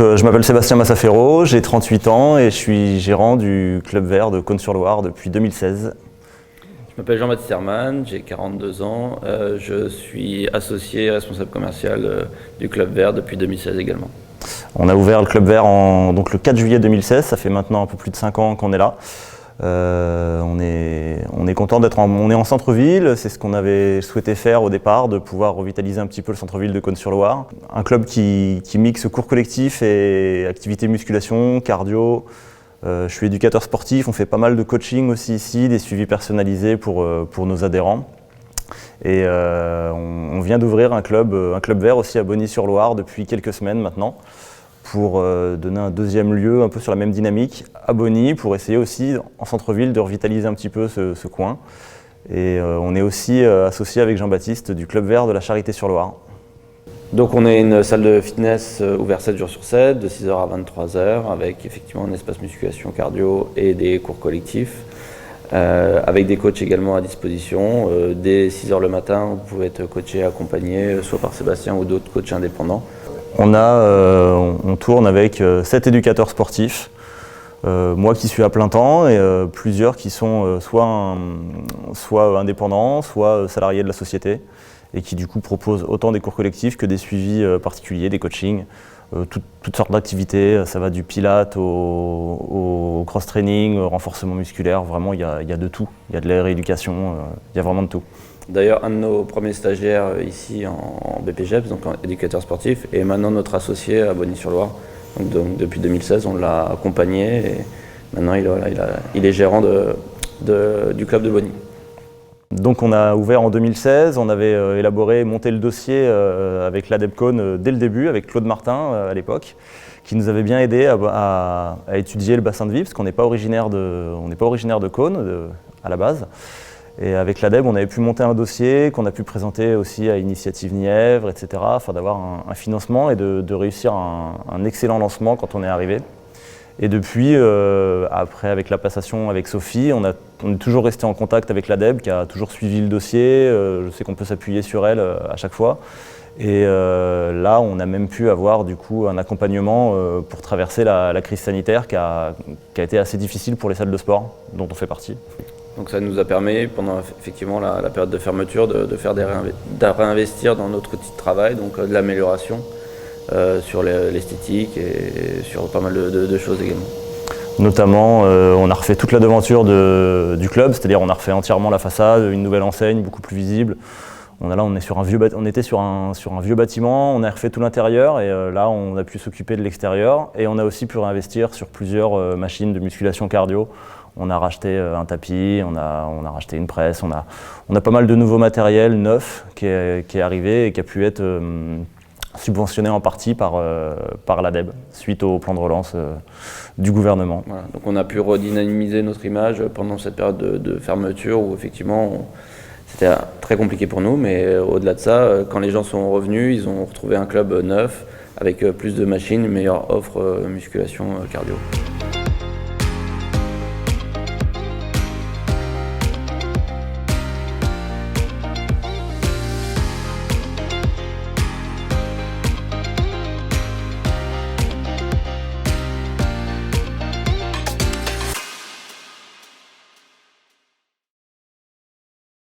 je m'appelle Sébastien Massafero, j'ai 38 ans et je suis gérant du Club Vert de Cosne-sur-Loire depuis 2016. Je m'appelle Jean-Baptiste Herman, j'ai 42 ans, je suis associé et responsable commercial du Club Vert depuis 2016 également. On a ouvert le Club Vert donc le 4 juillet 2016, ça fait maintenant un peu plus de 5 ans qu'on est là. On est content d'être en centre-ville, c'est ce qu'on avait souhaité faire au départ, de pouvoir revitaliser un petit peu le centre-ville de Cosne-sur-Loire. Un club qui mixe cours collectif et activités musculation, cardio. Je suis éducateur sportif, on fait pas mal de coaching aussi ici, des suivis personnalisés pour nos adhérents. Et on vient d'ouvrir un club vert aussi à Bonny-sur-Loire depuis quelques semaines maintenant, pour donner un deuxième lieu un peu sur la même dynamique à Bonny, pour essayer aussi en centre-ville de revitaliser un petit peu ce coin. Et on est aussi associé avec Jean-Baptiste du Club Vert de la Charité-sur-Loire. Donc on est une salle de fitness ouverte 7 jours sur 7, de 6h à 23h, avec effectivement un espace musculation cardio et des cours collectifs, avec des coachs également à disposition. Dès 6h le matin, vous pouvez être coaché et accompagné, soit par Sébastien ou d'autres coachs indépendants. On tourne avec 7 éducateurs sportifs, moi qui suis à plein temps et plusieurs qui sont soit indépendants, soit salariés de la société et qui du coup proposent autant des cours collectifs que des suivis particuliers, des coachings, toutes sortes d'activités. Ça va du pilates au cross-training, au renforcement musculaire, vraiment il y a de tout. Il y a de la rééducation, il y a vraiment de tout. D'ailleurs, un de nos premiers stagiaires ici en BPGEPS, donc en éducateur sportif, est maintenant notre associé à Bonny-sur-Loire. Donc depuis 2016, on l'a accompagné et maintenant il est gérant du club de Bonny. Donc on a ouvert en 2016, on avait monté le dossier avec l'ADEPCON dès le début, avec Claude Martin à l'époque, qui nous avait bien aidé à étudier le bassin de vie, parce qu'on n'est pas originaire de Cosne à la base. Et avec l'ADEB, on avait pu monter un dossier qu'on a pu présenter aussi à Initiative Nièvre, etc., afin d'avoir un financement et de réussir un excellent lancement quand on est arrivé. Et depuis, après avec la passation avec Sophie, on est toujours resté en contact avec l'ADEB, qui a toujours suivi le dossier. Je sais qu'on peut s'appuyer sur elle à chaque fois. Et là, on a même pu avoir du coup un accompagnement pour traverser la crise sanitaire qui a été assez difficile pour les salles de sport, dont on fait partie. Donc ça nous a permis, pendant effectivement la période de fermeture, de réinvestir dans notre outil de travail, donc de l'amélioration sur l'esthétique et sur pas mal de choses également. Notamment, on a refait toute la devanture du club, c'est-à-dire on a refait entièrement la façade, une nouvelle enseigne beaucoup plus visible. On était sur un vieux bâtiment, on a refait tout l'intérieur et là on a pu s'occuper de l'extérieur et on a aussi pu réinvestir sur plusieurs machines de musculation cardio. On a racheté un tapis, on a racheté une presse, on a pas mal de nouveaux matériel neuf qui est arrivé et qui a pu être subventionné en partie par l'ADEB suite au plan de relance du gouvernement. Voilà, donc on a pu redynamiser notre image pendant cette période de fermeture où effectivement c'était très compliqué pour nous, mais au-delà de ça, quand les gens sont revenus, ils ont retrouvé un club neuf avec plus de machines, une meilleure offre musculation cardio.